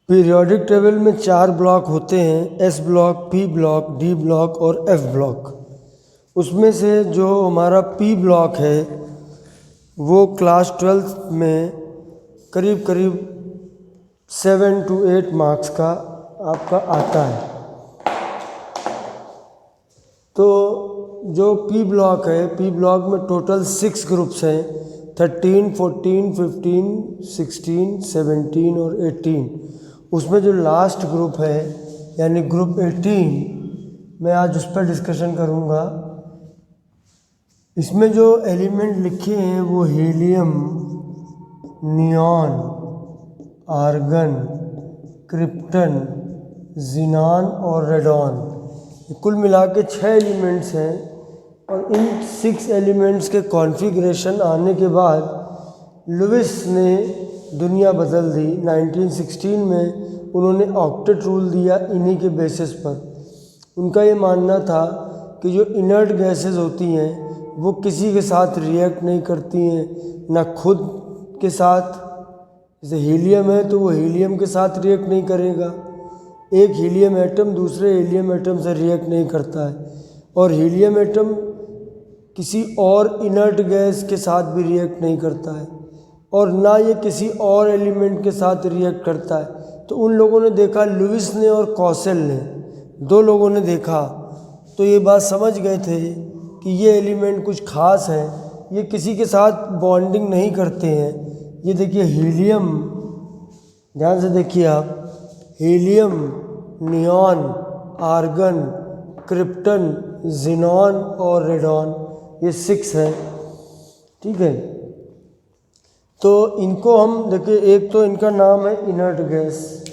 Periodic table में 4 block होते हैं, S block, P block, D block और एफ ब्लॉक। उसमें से जो हमारा पी ब्लॉक है वो क्लास 12 में करीब करीब 7 to 8 मार्क्स का आपका आता है। तो जो पी ब्लॉक है, पी ब्लॉक में टोटल 6 ग्रुप्स हैं, 13, 14, 15, 16, 17 और 18। उसमें जो लास्ट ग्रुप है यानी ग्रुप 18, मैं आज उस पर डिस्कशन करूँगा। इसमें जो एलिमेंट लिखे हैं वो helium, neon, argon, krypton, xenon और रेडॉन। कुल मिला के 6 एलिमेंट्स हैं और इन 6 एलिमेंट्स के कॉन्फ़िगरेशन आने के बाद लुईस ने दुनिया बदल दी। 1916 में उन्होंने ऑक्टेट रूल दिया इन्हीं के बेसिस पर। उनका ये मानना था कि जो इनर्ट गैसेस होती हैं वो किसी के साथ रिएक्ट नहीं करती हैं, ना खुद के साथ। जैसे हीलियम है तो वो हीलियम के साथ रिएक्ट नहीं करेगा, एक हीलियम एटम दूसरे हीलियम एटम से रिएक्ट नहीं करता है, और हीलियम एटम किसी और इनर्ट गैस के साथ भी रिएक्ट नहीं करता है, और ना ये किसी और एलिमेंट के साथ रिएक्ट करता है। तो उन लोगों ने देखा, लुईस ने और कॉसेल ने, 2 लोगों ने देखा, तो ये बात समझ गए थे कि ये एलिमेंट कुछ खास है, ये किसी के साथ बॉन्डिंग नहीं करते हैं। ये देखिए हीलियम, ध्यान से देखिए आप, helium, neon, argon, krypton, xenon और रेडॉन, ये 6 हैं। ठीक है, तो इनको हम देखिए, एक तो इनका नाम है इनर्ट गैस,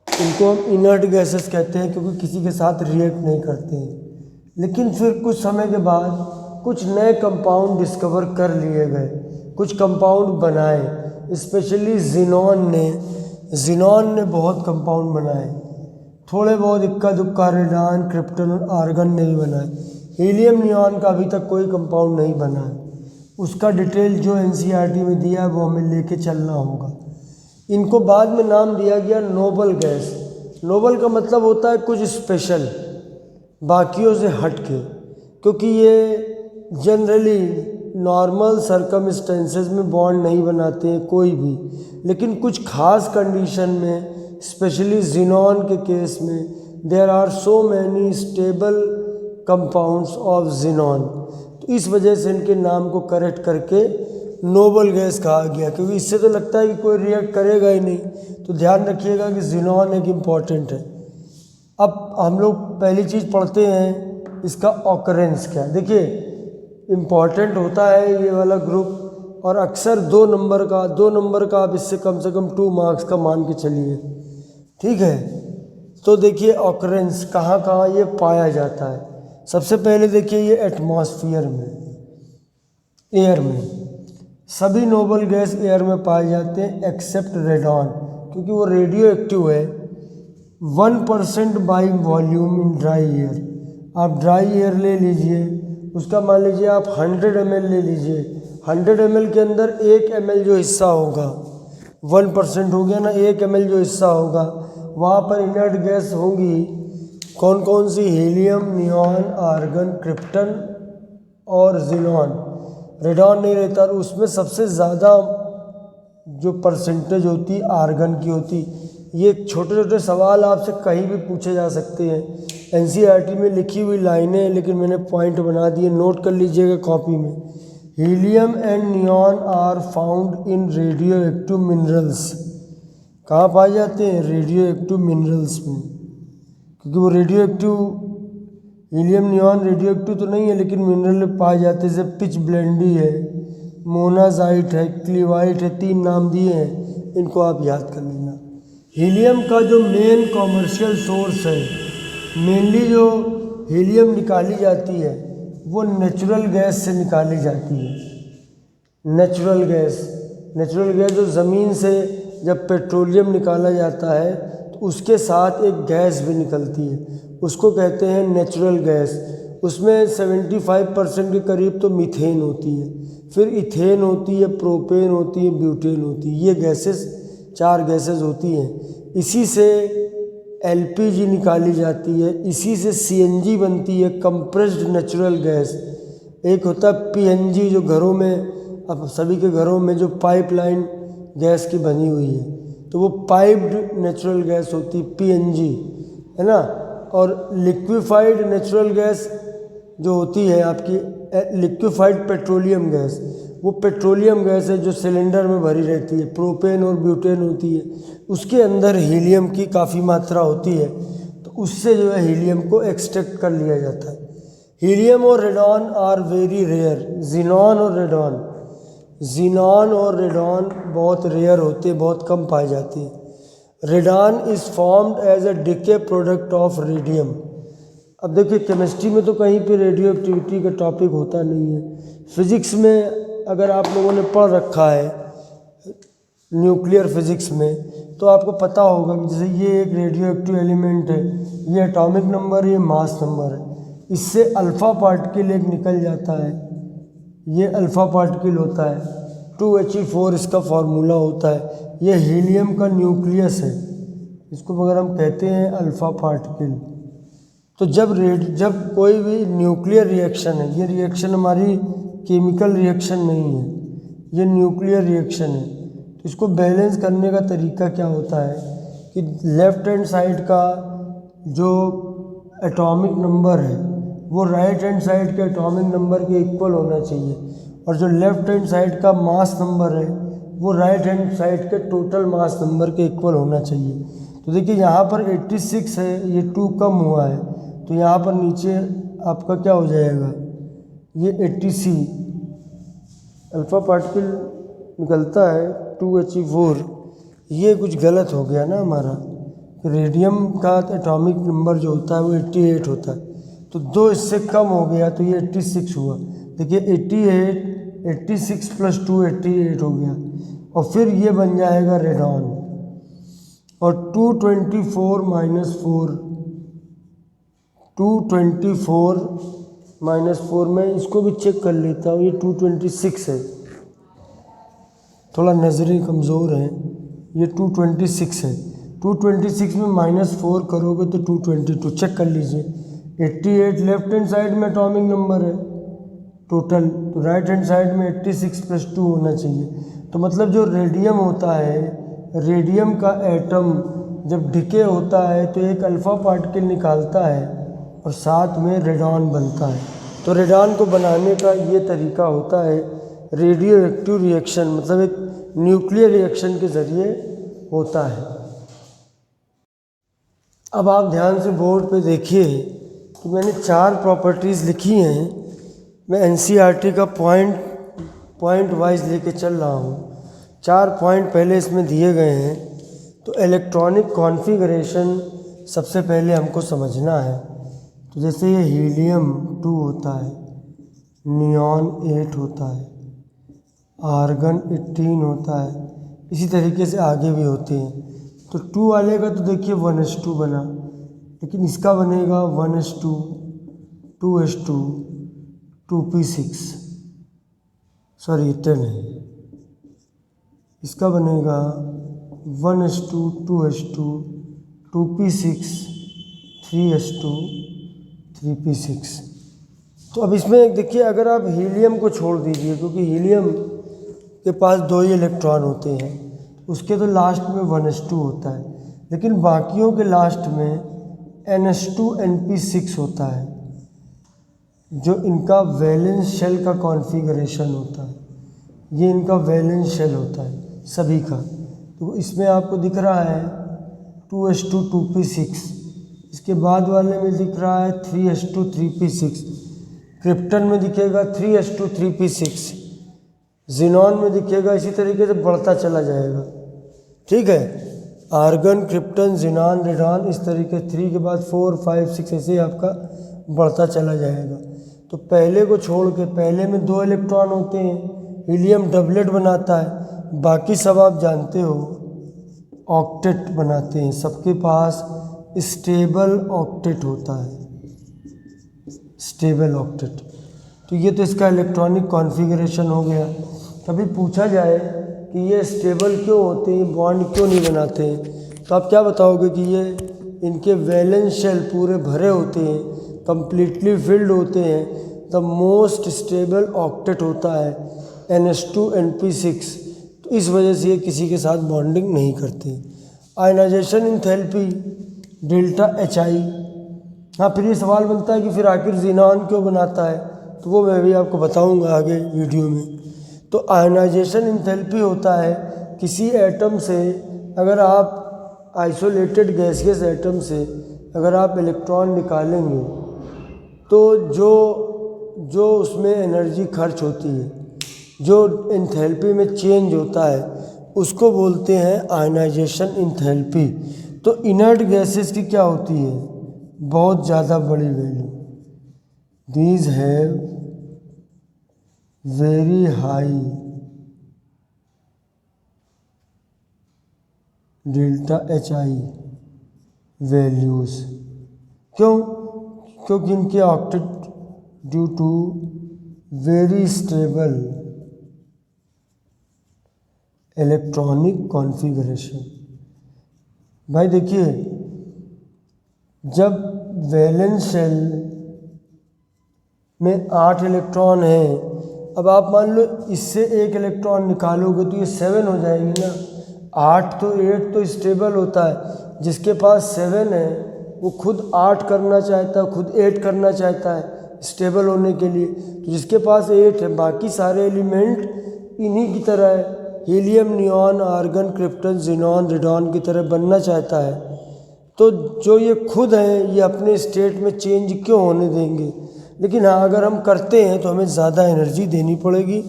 इनको हम इनर्ट गैसेस कहते हैं क्योंकि किसी के साथ रिएक्ट नहीं करते हैं। लेकिन फिर कुछ समय के बाद कुछ नए कंपाउंड डिस्कवर कर लिए गए, कुछ कंपाउंड बनाए, स्पेशली ज़ीनॉन ने बहुत कंपाउंड बनाए, थोड़े बहुत इक्का दुक्का रेडॉन, क्रिप्टन और आर्गन ने भी बनाए। हीलियम नियॉन का अभी तक कोई कंपाउंड नहीं बना है, उसका डिटेल जो एनसीईआरटी में दिया है वो हमें लेके चलना होगा। इनको बाद में नाम दिया गया नोबल गैस। नोबल का मतलब होता है कुछ स्पेशल, बाकियों से हटके, क्योंकि ये जनरली नॉर्मल सर्कमस्टेंसेस में बॉन्ड नहीं बनाते हैं कोई भी, लेकिन कुछ खास कंडीशन में, स्पेशली ज़ीनॉन के केस में, there are so many stable compounds of xenon. तो इस वजह से इनके नाम को करेक्ट करके नोबल गैस कहा गया, क्योंकि इससे तो लगता है कि कोई रिएक्ट करेगा ही नहीं। तो ध्यान रखिएगा कि ज़ीनॉन एक इम्पॉर्टेंट है। अब हम लोग पहली चीज़ पढ़ते हैं, इसका ऑकरेंस क्या है। देखिए इम्पॉर्टेंट होता है ये वाला ग्रुप, और अक्सर 2 नंबर का आप इससे कम से कम 2 मार्क्स का मान के चलिए। ठीक है, तो देखिए ऑकरेंस कहाँ कहाँ ये पाया जाता है। सबसे पहले देखिए ये एटमॉस्फेयर में, एयर में, सभी नोबल गैस एयर में पाए जाते हैं एक्सेप्ट रेडॉन, क्योंकि वो रेडियो एक्टिव है। 1% by volume in dry air. आप ड्राई एयर ले लीजिए, उसका मान लीजिए आप 100 ml ले लीजिए, 100 ml के अंदर 1 ml जो हिस्सा होगा, 1% हो गया ना, 1 ml जो हिस्सा होगा वहाँ पर इनर्ट गैस होंगी। कौन कौन सी? हीलियम, नियॉन, आर्गन, क्रिप्टन और ज़ीनॉन। रेडॉन नहीं रहता, और उसमें सबसे ज़्यादा जो परसेंटेज होती है आर्गन की होती। ये छोटे छोटे सवाल आपसे कहीं भी पूछे जा सकते हैं, एनसीईआरटी में लिखी हुई लाइनें, लेकिन मैंने पॉइंट बना दिए, नोट कर लीजिएगा कॉपी में। Helium and neon are found in radioactive minerals. कहाँ पाए जाते हैं? रेडियो एक्टिव मिनरल्स में, क्योंकि वो radio active, helium neon radio active तो नहीं है लेकिन मिनरल में पाए जाते हैं। जैसे पिच ब्लेंडी है, मोनाजाइट है, क्लीवाइट है, 3 नाम दिए हैं, इनको आप याद कर लेना। हीलियम का जो मेन कॉमर्शियल सोर्स है, मेनली जो हीलियम निकाली जाती है वो नेचुरल गैस से निकाली जाती है। नेचुरल गैस जो ज़मीन से जब पेट्रोलियम निकाला जाता है तो उसके साथ एक गैस भी निकलती है, उसको कहते हैं नेचुरल गैस। उसमें 75% के करीब तो मीथेन होती है, फिर इथेन होती है, प्रोपेन होती है, ब्यूटेन होती है। ये गैसेस 4 गैसेस होती हैं। इसी से एलपीजी निकाली जाती है, इसी से सीएनजी बनती है, कंप्रेस्ड नेचुरल गैस। एक होता है पीएनजी जो घरों में, अब सभी के घरों में जो पाइपलाइन गैस की बनी हुई है, तो वो पाइप्ड नेचुरल गैस होती है पीएनजी, है ना। और लिक्विफाइड नेचुरल गैस जो होती है आपकी, लिक्विफाइड पेट्रोलियम गैस, वो पेट्रोलियम गैस है जो सिलेंडर में भरी रहती है, प्रोपेन और ब्यूटेन होती है, उसके अंदर हीलियम की काफ़ी मात्रा होती है, तो उससे जो है हीलियम को एक्सट्रैक्ट कर लिया जाता है। हीलियम और radon are very rare. Xenon और रेडॉन बहुत रेयर होते हैं, बहुत कम पाए जाते हैं। Radon is formed as a decay product of radium. अब देखिए केमिस्ट्री में तो कहीं पे रेडियो एक्टिविटी का टॉपिक होता नहीं है। फिज़िक्स में अगर आप लोगों ने पढ़ रखा है न्यूक्लियर फिज़िक्स में, तो आपको पता होगा कि जैसे ये एक रेडियो एक्टिव एलिमेंट है, ये एटॉमिक नंबर, ये मास नंबर है, इससे अल्फ़ा पार्टिकल एक निकल जाता है, ये अल्फ़ा पार्टिकल होता है, 2He4 इसका फार्मूला होता है। ये हीलियम का न्यूक्लियस है, इसको मगर हम कहते हैं अल्फ़ा पार्टिकल। तो जब कोई भी न्यूक्लियर रिएक्शन है, ये रिएक्शन हमारी केमिकल रिएक्शन नहीं है, ये न्यूक्लियर रिएक्शन है, तो इसको बैलेंस करने का तरीका क्या होता है कि लेफ़्ट हैंड साइड का जो एटॉमिक नंबर है वो राइट हैंड साइड के एटॉमिक नंबर के इक्वल होना चाहिए, और जो लेफ़्ट हैंड साइड का मास नंबर है वो राइट हैंड साइड के टोटल मास नंबर के इक्वल होना चाहिए। तो देखिए यहाँ पर 86 है, ये 2 कम हुआ है, तो यहाँ पर नीचे आपका क्या हो जाएगा, ये 80 अल्फ़ा पार्टिकल निकलता है 2He4। ये कुछ गलत हो गया ना हमारा, रेडियम का एटॉमिक नंबर जो होता है वो 88 होता है, तो 2 इससे कम हो गया तो ये 86 हुआ। देखिए 86 प्लस 2 88 हो गया, और फिर ये बन जाएगा रेडॉन। और 224 माइनस 4 मैं इसको भी चेक कर लेता हूँ, ये 226 है, थोड़ा नज़रें कमज़ोर हैं, ये 226 है। 226 में -4 करोगे तो 222, चेक कर लीजिए। 88 लेफ्ट हैंड साइड में एटॉमिक नंबर है टोटल, तो राइट हैंड साइड में 86 प्लस 2 होना चाहिए। तो मतलब जो रेडियम होता है, रेडियम का एटम जब डिके होता है तो एक अल्फ़ा पार्टिकल निकालता है और साथ में रेडॉन बनता है। तो रेडॉन को बनाने का ये तरीका होता है रेडियो एक्टिव रिएक्शन, मतलब एक न्यूक्लियर रिएक्शन के ज़रिए होता है। अब आप ध्यान से बोर्ड पे देखिए कि मैंने 4 प्रॉपर्टीज़ लिखी हैं। मैं एनसीईआरटी का पॉइंट वाइज लेके चल रहा हूँ। 4 पॉइंट पहले इसमें दिए गए हैं। तो इलेक्ट्रॉनिक कॉन्फ़िगरेशन सबसे पहले हमको समझना है। तो जैसे ये हीलियम 2 होता है, नियॉन 8 होता है, आर्गन 18 होता है, इसी तरीके से आगे भी होते हैं। तो 2 वाले का तो देखिए 1s2 बना, लेकिन इसका बनेगा 1s2, 2s2, 2p6, सॉरी 10 है। इसका बनेगा 1s2, 2s2, 2p6, 3s2, 3p6। तो अब इसमें देखिए, अगर आप हीलियम को छोड़ दीजिए, क्योंकि हीलियम के पास 2 ही इलेक्ट्रॉन होते हैं, उसके तो लास्ट में 1s2 होता है, लेकिन बाकियों के लास्ट में ns2 np6 होता है, जो इनका वैलेंस शेल का कॉन्फ़िगरेशन होता है। ये इनका वैलेंस शेल होता है सभी का। तो इसमें आपको दिख रहा है 2s2 2p6, इसके बाद वाले में दिख रहा है 3s2 3p6, क्रिप्टन में दिखेगा 3s2 3p6, ज़ीनॉन में दिखेगा, इसी तरीके से बढ़ता चला जाएगा। ठीक है, आर्गन, क्रिप्टन, ज़ीनॉन, रेडॉन, इस तरीके 3 के बाद 4 5 6 ऐसे ही आपका बढ़ता चला जाएगा। तो पहले को छोड़ के, पहले में 2 इलेक्ट्रॉन होते हैं, हीलियम डबलेट बनाता है, बाकी सब आप जानते हो ऑक्टेट बनाते हैं, सबके पास स्टेबल ऑक्टेट होता है, स्टेबल ऑक्टेट। तो ये तो इसका इलेक्ट्रॉनिक कॉन्फ़िगरेशन हो गया। कभी पूछा जाए कि ये स्टेबल क्यों होते हैं, बॉन्ड क्यों नहीं बनाते हैं, तो आप क्या बताओगे कि ये इनके वैलेंस शेल पूरे भरे होते हैं, कंप्लीटली फिल्ड होते हैं, द मोस्ट स्टेबल ऑक्टेट होता है NH2NP6। तो इस वजह से ये किसी के साथ बॉन्डिंग नहीं करते। Ionization enthalpy delta HI। हाँ, फिर ये सवाल बनता है कि फिर आखिर ज़ीनान क्यों बनाता है, तो वो मैं भी आपको बताऊंगा आगे वीडियो में। तो आयनाइजेशन इंथैल्पी होता है किसी एटम से, अगर आप आइसोलेटेड गैसियस एटम से अगर आप इलेक्ट्रॉन निकालेंगे तो जो उसमें एनर्जी खर्च होती है, जो इंथैल्पी में चेंज होता है, उसको बोलते हैं आयनाइजेशन इंथैल्पी। तो इनर्ट गैसेस की क्या होती है, बहुत ज़्यादा बड़ी value, these have very high delta HI values. क्योंकि इनके octet due to very stable electronic configuration. भाई देखिए, जब वैलेंस शेल में 8 इलेक्ट्रॉन हैं, अब आप मान लो इससे एक इलेक्ट्रॉन निकालोगे तो ये 7 हो जाएंगे ना। 8 तो स्टेबल होता है, जिसके पास 7 है वो खुद 8 करना चाहता है, खुद 8 करना चाहता है स्टेबल होने के लिए। तो जिसके पास 8 है, बाकी सारे एलिमेंट इन्हीं की तरह है, helium, neon, argon, krypton, xenon, radon की तरह बनना चाहता है। तो जो ये खुद हैं ये अपने स्टेट में चेंज क्यों होने देंगे। लेकिन हाँ, अगर हम करते हैं तो हमें ज़्यादा एनर्जी देनी पड़ेगी,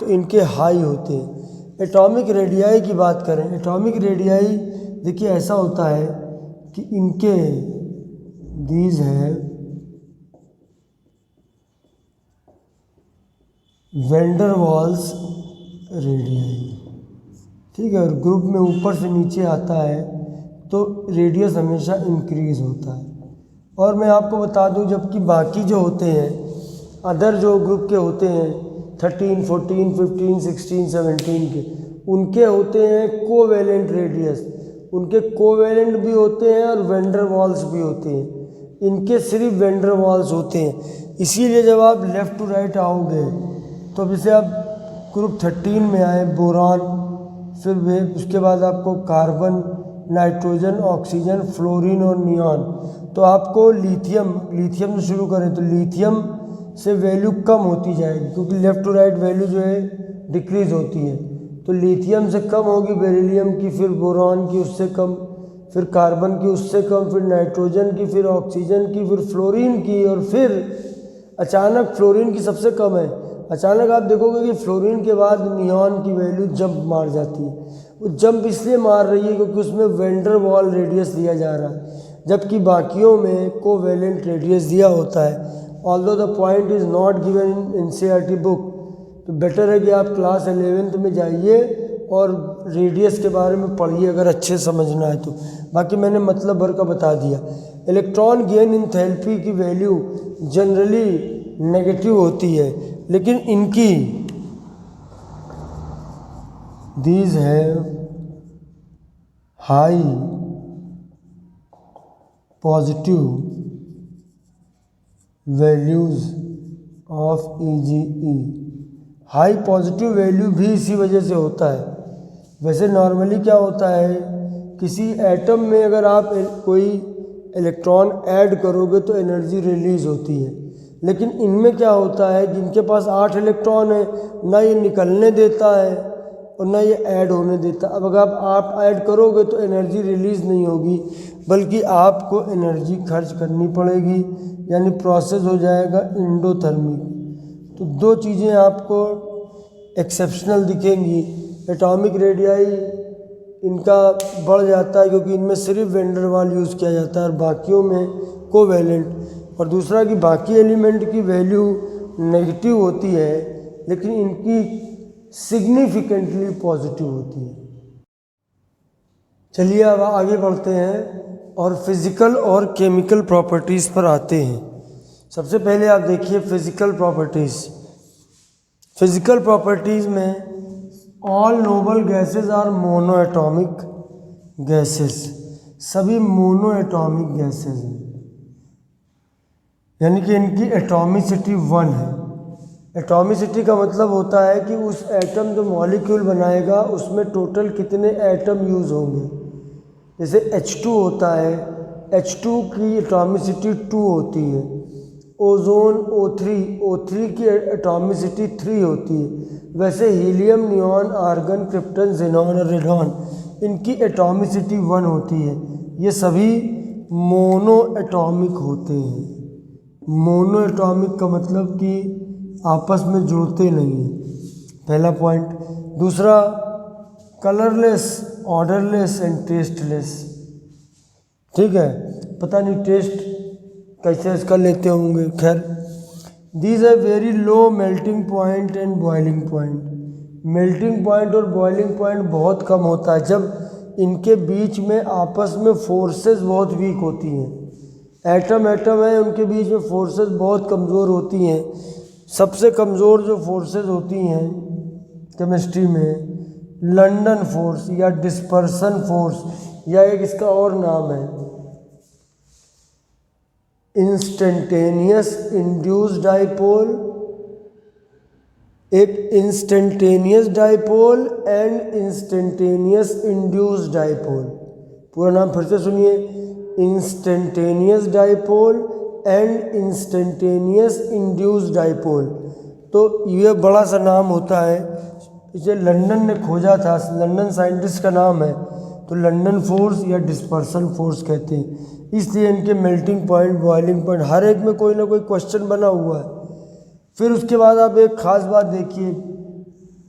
तो इनके हाई होते हैं। एटॉमिक रेडियाई की बात करें, एटॉमिक रेडियाई देखिए ऐसा होता है कि इनके दीज है वेंडर वाल्स रेडियाई, ठीक है। और ग्रुप में ऊपर से नीचे आता है तो रेडियस हमेशा इंक्रीज होता है। और मैं आपको बता दूं, जबकि बाकी जो होते हैं अदर जो ग्रुप के होते हैं 13, 14, 15, 16, 17 के, उनके होते हैं कोवेलेंट रेडियस, उनके कोवेलेंट भी होते हैं और वेंडर वाल्स भी होते हैं। इनके सिर्फ वेंडर वाल्स होते हैं। इसीलिए जब आप लेफ़्ट टू राइट आओगे तो जैसे आप ग्रुप 13 में आए बोरान, फिर वे उसके बाद आपको कार्बन, नाइट्रोजन, ऑक्सीजन, फ्लोरीन और नियॉन, तो आपको लिथियम से शुरू करें तो लिथियम से वैल्यू कम होती जाएगी, क्योंकि लेफ़्ट टू राइट वैल्यू जो है डिक्रीज होती है। तो लिथियम से कम होगी बेरिलियम की, फिर बोरॉन की उससे कम, फिर कार्बन की उससे कम, फिर नाइट्रोजन की, फिर ऑक्सीजन की, फिर फ्लोरीन की, और फिर अचानक फ्लोरीन की सबसे कम है। अचानक आप देखोगे कि फ्लोरीन के बाद नियॉन की वैल्यू जंप मार जाती है। वो जंप इसलिए मार रही है क्योंकि उसमें वेंडर वाल रेडियस दिया जा रहा है, जबकि बाकियों में कोवेलेंट रेडियस दिया होता है। Although the point is not given in NCERT book, तो बेटर है कि आप क्लास 11th में जाइए और रेडियस के बारे में पढ़िए अगर अच्छे समझना है तो। बाकी मैंने मतलब भर का बता दिया। इलेक्ट्रॉन गेन इंथैल्पी की वैल्यू जनरली नेगेटिव होती है, लेकिन इनकी these have high positive values of EGE। High positive value भी इसी वजह से होता है। वैसे नॉर्मली क्या होता है, किसी एटम में अगर आप कोई इलेक्ट्रॉन ऐड करोगे तो एनर्जी रिलीज होती है, लेकिन इनमें क्या होता है कि इनके पास 8 इलेक्ट्रॉन है, ना ये निकलने देता है और ना ये ऐड होने देता। अब अगर आप ऐड करोगे तो एनर्जी रिलीज़ नहीं होगी, बल्कि आपको एनर्जी खर्च करनी पड़ेगी, यानी प्रोसेस हो जाएगा एंडोथर्मिक। तो दो चीज़ें आपको एक्सेप्शनल दिखेंगी। एटॉमिक रेडियाई इनका बढ़ जाता है क्योंकि इनमें सिर्फ वेंडर वाल यूज़ किया जाता है और बाकियों में कोवेलेंट। और दूसरा कि बाकी एलिमेंट की वैल्यू नेगेटिव होती है, लेकिन इनकी सिग्निफिकेंटली पॉजिटिव होती है। चलिए अब आगे बढ़ते हैं और फिज़िकल और केमिकल प्रॉपर्टीज़ पर आते हैं। सबसे पहले आप देखिए फिज़िकल प्रॉपर्टीज़। फिज़िकल प्रॉपर्टीज़ में all noble gases are monoatomic gases. सभी मोनो एटॉमिक गैसेज हैं, यानी कि इनकी एटॉमिसिटी 1 है। एटॉमिसिटी का मतलब होता है कि उस एटम जो मॉलिक्यूल बनाएगा उसमें टोटल कितने एटम यूज़ होंगे। जैसे H2 होता है, H2 की एटॉमिसिटी 2 होती है। ओजोन O3 की एटॉमिसिटी 3 होती है। वैसे helium, neon, argon, krypton, xenon और रेडॉन इनकी एटॉमिसिटी 1 होती है। ये सभी मोनो एटॉमिक होते हैं। मोनो एटॉमिक का मतलब कि आपस में जुड़ते नहीं हैं, पहला पॉइंट। दूसरा, कलरलेस, ऑर्डरलेस एंड टेस्टलेस। ठीक है, पता नहीं टेस्ट कैसे इसका लेते होंगे, खैर। These are very low melting point and boiling point. Melting point और बॉइलिंग पॉइंट बहुत कम होता है जब इनके बीच में आपस में फोर्सेस बहुत वीक होती हैं। एटम है, उनके बीच में फोर्सेस बहुत कमज़ोर होती हैं। सबसे कमज़ोर जो फोर्सेस होती हैं केमिस्ट्री में, लंदन फोर्स या डिस्पर्सन फोर्स, या एक इसका और नाम है इंस्टेंटेनियस इंड्यूस्ड डाइपोल। एक instantaneous dipole and instantaneous induced dipole. पूरा नाम फिर से सुनिए, instantaneous dipole and instantaneous induced dipole. तो ये बड़ा सा नाम होता है, इसे लंदन ने खोजा था, लंदन साइंटिस्ट का नाम है, तो लंदन फोर्स या डिस्पर्सन फोर्स कहते हैं। इसलिए इनके मेल्टिंग पॉइंट, बॉइलिंग पॉइंट हर एक में कोई ना कोई क्वेश्चन बना हुआ है। फिर उसके बाद आप एक ख़ास बात देखिए,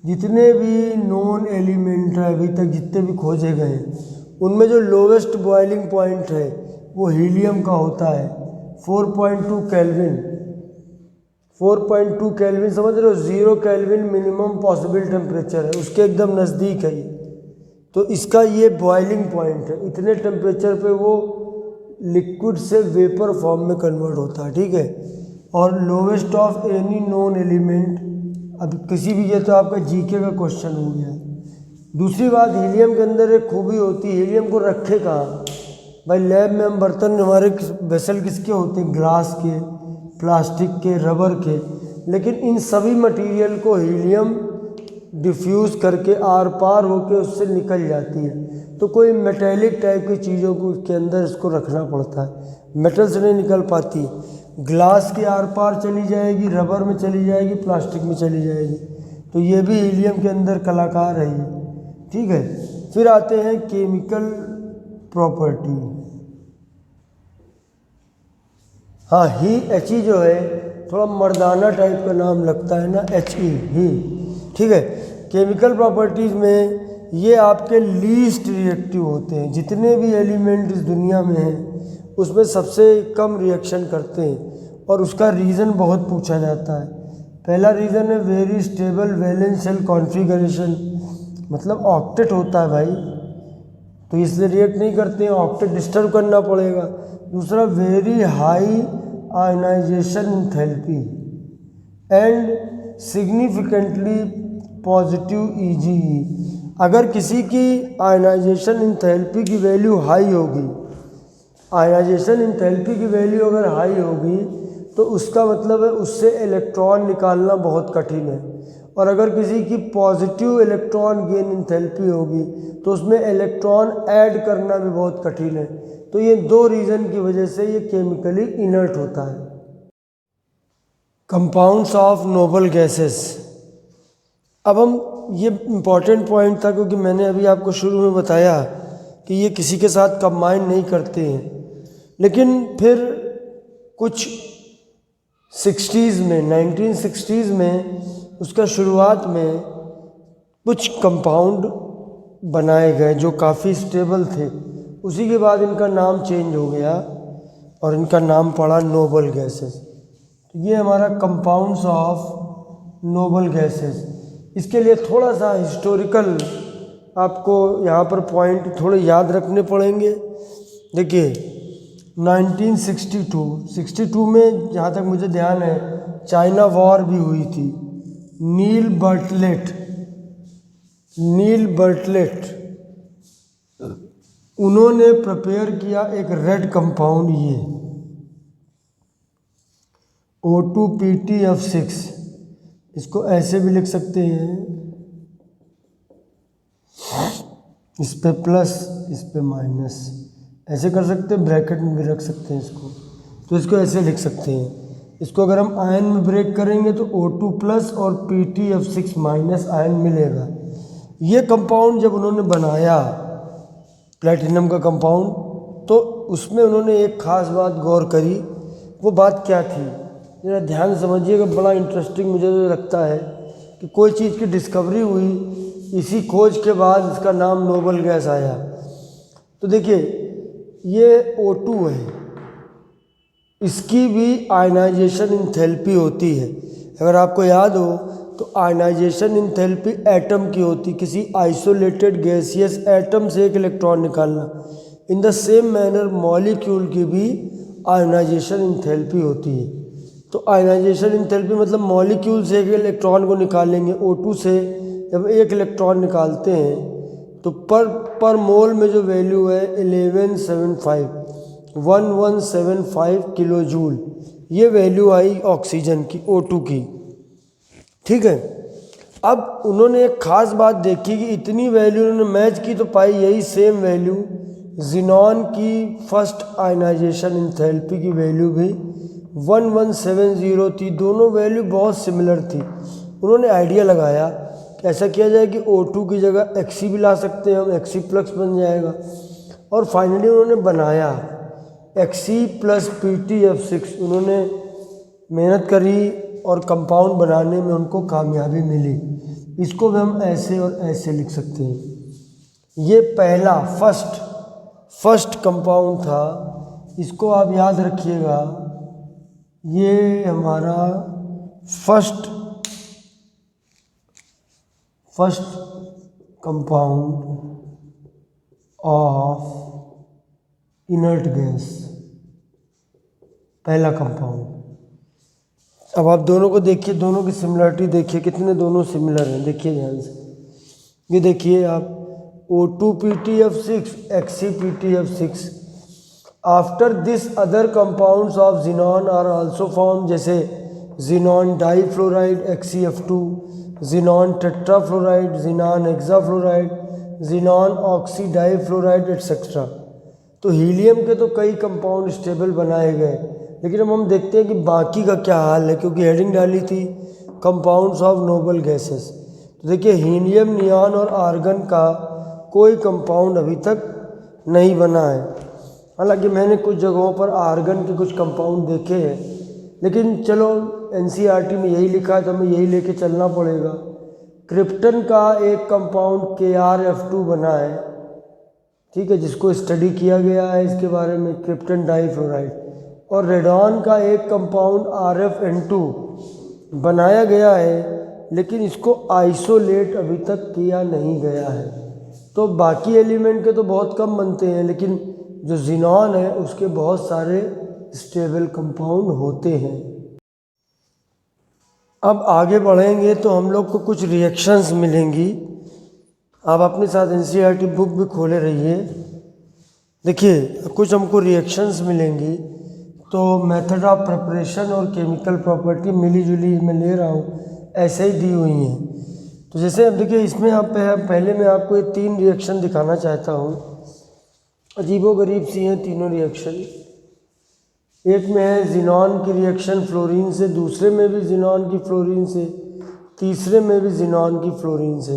जितने भी नॉन एलिमेंट है अभी तक जितने भी खोजे गए उनमें जो लोवेस्ट बॉइलिंग पॉइंट है वो हीलियम का होता है, 4.2 केल्विन। 4.2 केल्विन समझ रहे हो, 0 केल्विन मिनिमम पॉसिबल टेम्परेचर है, उसके एकदम नज़दीक है ये। तो इसका ये बॉइलिंग पॉइंट है, इतने टेम्परेचर पे वो लिक्विड से वेपर फॉर्म में कन्वर्ट होता है। ठीक है, और lowest of any non element, अब किसी भी, ये तो आपका जीके का क्वेश्चन हो गया। दूसरी बात, हीलियम के अंदर एक खूबी होती है, हीलियम को रखे कहाँ भाई? लैब में हम बर्तन, हमारे वेसल किसके होते हैं? ग्लास के, प्लास्टिक के, रबर के। लेकिन इन सभी मटेरियल को हीलियम डिफ्यूज़ करके आर पार होकर उससे निकल जाती है। तो कोई मेटेलिक टाइप की चीज़ों को उसके अंदर इसको रखना पड़ता है, मेटल से नहीं निकल पाती। ग्लास के आर पार चली जाएगी, रबर में चली जाएगी, प्लास्टिक में चली जाएगी। तो ये भी हीलियम के अंदर कलाकार है ये। ठीक है, फिर आते हैं केमिकल प्रॉपर्टी। हाँ, ही जो है थोड़ा मर्दाना टाइप का नाम लगता है ना, ही। ठीक है, केमिकल प्रॉपर्टीज़ में ये आपके लीस्ट रिएक्टिव होते हैं। जितने भी एलिमेंट इस दुनिया में हैं उसमें सबसे कम रिएक्शन करते हैं, और उसका रीज़न बहुत पूछा जाता है। पहला रीज़न है very stable valence shell configuration, मतलब ऑक्टेट होता है भाई, तो इसलिए रिएक्ट नहीं करते हैं, ऑक्टेट डिस्टर्ब करना पड़ेगा। दूसरा, very high ionization enthalpy and significantly positive EGE। अगर किसी की आयनाइजेशन एंथैल्पी की वैल्यू हाई होगी, आयनाइजेशन एंथैल्पी की वैल्यू अगर हाई होगी तो उसका मतलब है उससे इलेक्ट्रॉन निकालना बहुत कठिन है। और अगर किसी की पॉजिटिव इलेक्ट्रॉन गेन एंथैल्पी होगी तो उसमें इलेक्ट्रॉन ऐड करना भी बहुत कठिन है। तो ये दो रीज़न की वजह से ये केमिकली इनर्ट होता है। Compounds of noble gases. अब हम, ये इम्पॉर्टेंट पॉइंट था क्योंकि मैंने अभी आपको शुरू में बताया कि ये किसी के साथ कंबाइन नहीं करते हैं, लेकिन फिर कुछ 1960s में उसका शुरुआत में कुछ कंपाउंड बनाए गए जो काफ़ी स्टेबल थे। उसी के बाद इनका नाम चेंज हो गया और इनका नाम पड़ा नोबल गैसेस। तो ये हमारा कंपाउंड्स ऑफ नोबल गैसेस। इसके लिए थोड़ा सा हिस्टोरिकल आपको यहाँ पर पॉइंट थोड़े याद रखने पड़ेंगे। देखिए 1962 में, जहाँ तक मुझे ध्यान है, चाइना वॉर भी हुई थी। नील बर्टलेट उन्होंने प्रिपेयर किया एक रेड कंपाउंड, ये O2PtF6, इसको ऐसे भी लिख सकते हैं, इस पे प्लस इस पे माइनस, ऐसे कर सकते हैं, ब्रैकेट में भी रख सकते हैं इसको, तो इसको ऐसे लिख सकते हैं। इसको अगर हम आयन में ब्रेक करेंगे तो O2 प्लस और PtF6 माइनस आयन मिलेगा। ये कंपाउंड जब उन्होंने बनाया प्लैटिनम का कंपाउंड, तो उसमें उन्होंने एक ख़ास बात गौर करी। वो बात क्या थी, जरा ध्यान समझिएगा, बड़ा इंटरेस्टिंग मुझे तो लगता है कि कोई चीज़ की डिस्कवरी हुई, इसी खोज के बाद इसका नाम नोबल गैस आया। तो देखिए ये O2 है, इसकी भी आयनाइजेशन इंथैल्पी होती है। अगर आपको याद हो तो आयनाइजेशन इंथैल्पी एटम की होती, किसी आइसोलेटेड गैसियस एटम से एक इलेक्ट्रॉन निकालना। In the same manner molecule की भी आयनाइजेशन इंथैल्पी होती है। तो आयनाइजेशन इंथैल्पी मतलब मॉलिक्यूल से एक इलेक्ट्रॉन को निकालेंगे। O2 से जब एक इलेक्ट्रॉन निकालते हैं तो पर मोल में जो वैल्यू है 1175 किलो जूल, ये वैल्यू आई ऑक्सीजन की, O2 की। ठीक है, अब उन्होंने एक ख़ास बात देखी कि इतनी वैल्यू उन्होंने मैच की तो पाई यही सेम वैल्यू जिनॉन की फर्स्ट आयनाइजेशन इंथैल्पी की वैल्यू भी 1170 थी। दोनों वैल्यू बहुत सिमिलर थी। उन्होंने आइडिया लगाया कि ऐसा किया जाए कि O2 की जगह Xe भी ला सकते हैं हम, Xe प्लस बन जाएगा। और फाइनली उन्होंने बनाया Xe प्लस PtF6। उन्होंने मेहनत करी और कंपाउंड बनाने में उनको कामयाबी मिली। इसको भी हम ऐसे और ऐसे लिख सकते हैं। ये पहला फर्स्ट कंपाउंड था, इसको आप याद रखिएगा। ये हमारा first compound of inert gas, पहला कंपाउंड। अब आप दोनों को देखिए, दोनों की सिमिलरिटी देखिए, कितने दोनों सिमिलर हैं। देखिए ध्यान से, ये देखिए आप O2PtF6 XePtF6। After this other compounds of xenon are also form, जैसे xenon difluoride XeF2, xenon tetrafluoride, xenon hexafluoride, xenon oxy difluoride etcetera. तो हीलियम के तो कई कंपाउंड स्टेबल बनाए गए, लेकिन अब हम देखते हैं कि बाकी का क्या हाल है, क्योंकि हेडिंग डाली थी कंपाउंड्स ऑफ नोबल गैसेस। तो देखिए हीलियम, नियॉन और आर्गन का कोई कंपाउंड अभी तक नहीं बना है। हालांकि मैंने कुछ जगहों पर आर्गन के कुछ कंपाउंड देखे हैं, लेकिन चलो NCERT में यही लिखा है तो हमें यही लेके चलना पड़ेगा। क्रिप्टन का एक कंपाउंड KrF2 बना है, ठीक है, जिसको स्टडी किया गया है इसके बारे में, क्रिप्टन डाईफ्लोराइड। और रेडॉन का एक कंपाउंड RfN2 बनाया गया है, लेकिन इसको आइसोलेट अभी तक किया नहीं गया है। तो बाकी एलिमेंट के तो बहुत कम बनते हैं, लेकिन जो जिनॉन है उसके बहुत सारे स्टेबल कंपाउंड होते हैं। अब आगे बढ़ेंगे तो हम लोग को कुछ रिएक्शंस मिलेंगी। आप अपने साथ NCERT बुक भी खोले रहिए। देखिए कुछ हमको रिएक्शंस मिलेंगी, तो मेथड ऑफ प्रिपरेशन और केमिकल प्रॉपर्टी मिली जुली मैं ले रहा हूँ, ऐसे ही दी हुई हैं। तो जैसे अब देखिए इसमें आप पहले मैं आपको ये 3 रिएक्शन दिखाना चाहता हूँ। अजीबोगरीब सी हैं तीनों रिएक्शन। एक में है जिनॉन की रिएक्शन फ्लोरीन से, दूसरे में भी जिनॉन की फ्लोरीन से, तीसरे में भी जिनॉन की फ्लोरीन से,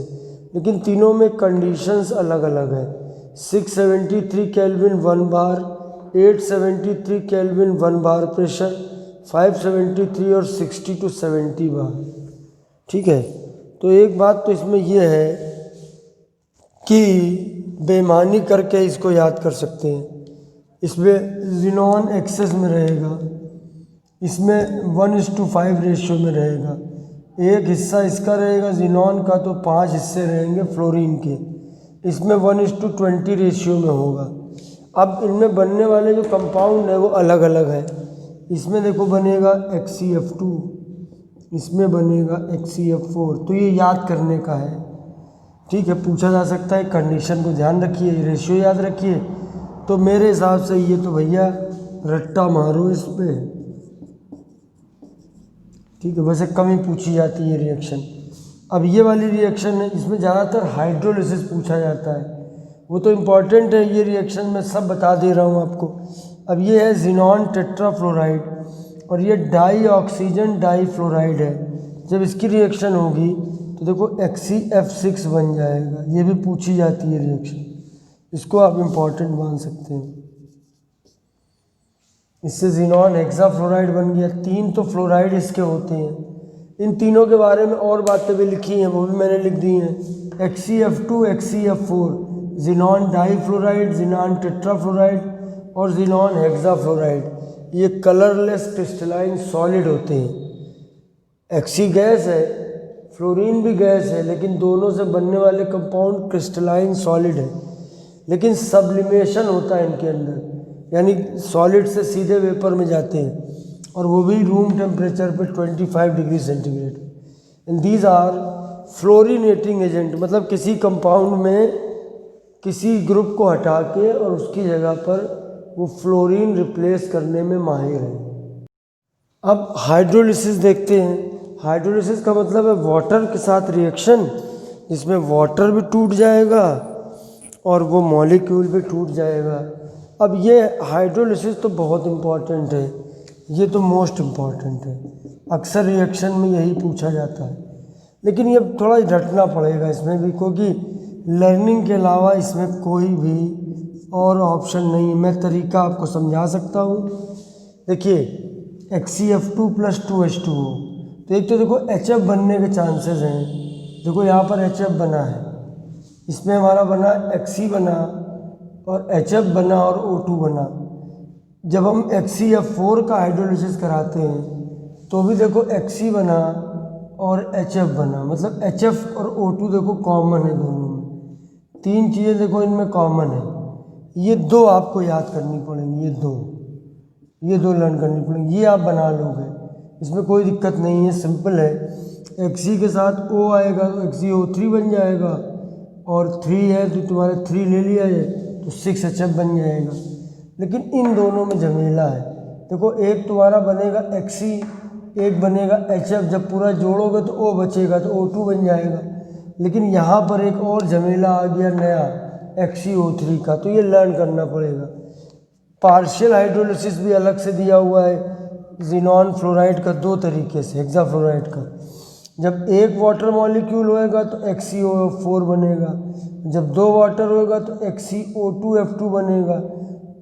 लेकिन तीनों में कंडीशंस अलग अलग है। 673 केल्विन 1 बार, 873 केल्विन 1 बार प्रेशर, 573 और 60 to 70 बार। ठीक है, तो एक बात तो इसमें यह है कि बेईमानी करके इसको याद कर सकते हैं। इसमें जिनॉन एक्सेस में रहेगा, इसमें 1:5 रेशियो में रहेगा। एक हिस्सा इसका रहेगा जिनॉन का, तो 5 हिस्से रहेंगे फ्लोरीन के। इसमें 1:20 रेशियो में होगा। अब इनमें बनने वाले जो कंपाउंड है वो अलग अलग है। इसमें देखो बनेगा XeF2, इसमें बनेगा XeF4। तो ये याद करने का है। ठीक है, पूछा जा सकता है, कंडीशन को ध्यान रखिए, रेशियो याद रखिए। तो मेरे हिसाब से ये तो भैया रट्टा मारो इस पे, ठीक है। वैसे कम ही पूछी जाती है रिएक्शन। अब ये वाली रिएक्शन है, इसमें ज़्यादातर हाइड्रोलिसिस पूछा जाता है, वो तो इम्पॉर्टेंट है। ये रिएक्शन मैं सब बता दे रहा हूँ आपको। अब ये है ज़ीनॉन टेट्राफ्लोराइड और ये डाई ऑक्सीजन डाई फ्लोराइड है। जब इसकी रिएक्शन होगी तो देखो XeF6 बन जाएगा। ये भी पूछी जाती है रिएक्शन, इसको आप इम्पॉर्टेंट मान सकते हैं। इससे ज़ीनॉन हेक्साफ्लोराइड बन गया। 3 तो फ्लोराइड इसके होते हैं। इन तीनों के बारे में और बातें भी लिखी हैं, वो भी मैंने लिख दी हैं। XeF2 XeF4, xenon difluoride, xenon tetrafluoride और ज़ीनॉन हेक्साफ्लोराइड। ये कलरलेस क्रिस्टलाइन सॉलिड होते हैं। Xe गैस है, फ्लोरीन भी गैस है, लेकिन दोनों से बनने वाले कंपाउंड क्रिस्टलाइन सॉलिड है। लेकिन सब्लिमेशन होता है इनके अंदर, यानी सॉलिड से सीधे वेपर में जाते हैं, और वो भी रूम टेम्परेचर पे 25 degree centigrade. And these are fluorinating agent, मतलब किसी कंपाउंड में किसी ग्रुप को हटा के और उसकी जगह पर वो फ्लोरीन रिप्लेस करने में माहिर है। अब हाइड्रोलिसिस देखते हैं। हाइड्रोलिसिस का मतलब है वाटर के साथ रिएक्शन, जिसमें वाटर भी टूट जाएगा और वो मॉलिक्यूल भी टूट जाएगा। अब ये हाइड्रोलिसिस तो बहुत इम्पॉर्टेंट है, ये तो मोस्ट इम्पॉर्टेंट है, अक्सर रिएक्शन में यही पूछा जाता है। लेकिन ये थोड़ा रटना पड़ेगा इसमें भी, क्योंकि लर्निंग के अलावा इसमें कोई भी और ऑप्शन नहीं है। मैं तरीका आपको समझा सकता हूँ। देखिए XeF2 + 2H2O, तो एक तो देखो HF बनने के चांसेस हैं। देखो यहाँ पर HF बना है, इसमें हमारा बना Xe बना और HF बना और O2 बना। जब हम XeF4 का हाइड्रोलिसिस कराते हैं तो भी देखो Xe बना और HF बना, मतलब HF और O2 देखो कॉमन है दोनों में। 3 चीज़ें देखो इनमें कॉमन है। ये 2 आपको याद करनी पड़ेंगी, ये दो लर्न करनी पड़ेंगी। ये आप बना लोगे, इसमें कोई दिक्कत नहीं है, सिंपल है। Xe के साथ O आएगा तो XeO3 बन जाएगा, और 3 है तो तुम्हारे 3 ले लिया है तो 6HF बन जाएगा। लेकिन इन दोनों में झमेला है। देखो एक तुम्हारा बनेगा Xe, एक बनेगा HF। जब पूरा जोड़ोगे तो O बचेगा तो O2 बन जाएगा। लेकिन यहाँ पर एक और झमेला आ गया नया XeO3 का, तो ये लर्न करना पड़ेगा। पार्शियल हाइड्रोलिसिस भी अलग से दिया हुआ है ज़ीनॉन फ्लोराइड का 2 तरीके से, हेक्साफ्लोराइड का। जब एक वाटर मॉलिक्यूल होएगा तो XeO4 बनेगा, जब 2 वाटर होएगा तो XeO2F2 बनेगा,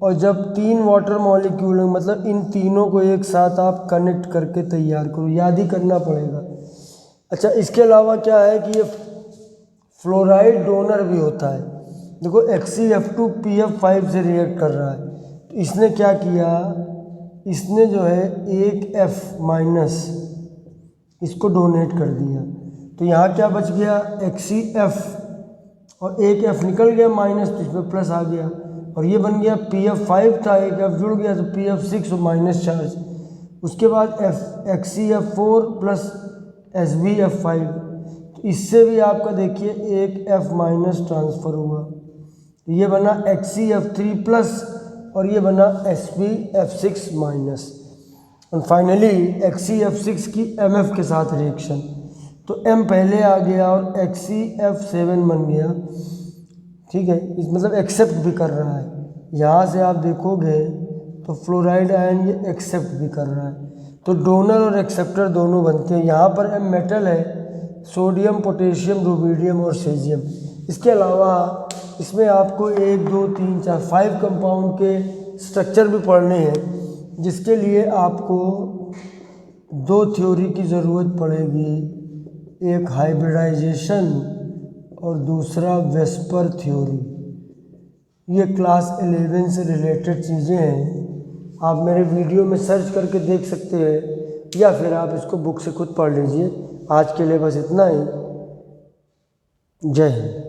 और जब 3 वाटर मॉलिक्यूल होंगे, मतलब इन तीनों को एक साथ आप कनेक्ट करके तैयार करो, याद ही करना पड़ेगा। अच्छा, इसके अलावा क्या है कि ये फ्लोराइड डोनर भी होता है। देखो XeF2 PF5 से रिएक्ट कर रहा है, तो इसने क्या किया, इसने जो है एक F- इसको डोनेट कर दिया। तो यहाँ क्या बच गया, XeF, और एक F निकल गया माइनस, तो इसमें प्लस आ गया, और ये बन गया PF5 था, एक F जुड़ गया तो PF6 और माइनस चार्ज। उसके बाद XeF4 + SbF5, तो इससे भी आपका देखिए एक F- ट्रांसफ़र हुआ, तो ये बना XeF3+, और ये बना SbF6-। और फाइनली XeF6 की MF के साथ रिएक्शन, तो M पहले आ गया और XeF7 बन गया। ठीक है, इस मतलब एक्सेप्ट भी कर रहा है। यहाँ से आप देखोगे तो फ्लोराइड आयन ये एक्सेप्ट भी कर रहा है, तो डोनर और एक्सेप्टर दोनों बनते हैं। यहाँ पर M मेटल है, सोडियम, पोटेशियम, रुबिडियम और सेजियम। इसके अलावा इसमें आपको 1 2 3 4 5 कंपाउंड के स्ट्रक्चर भी पढ़ने हैं, जिसके लिए आपको 2 थ्योरी की ज़रूरत पड़ेगी, एक हाइब्रिडाइजेशन और दूसरा वेस्पर थ्योरी। ये क्लास 11 से रिलेटेड चीज़ें हैं, आप मेरे वीडियो में सर्च करके देख सकते हैं, या फिर आप इसको बुक से खुद पढ़ लीजिए। आज के लिए बस इतना ही। जय हिंद।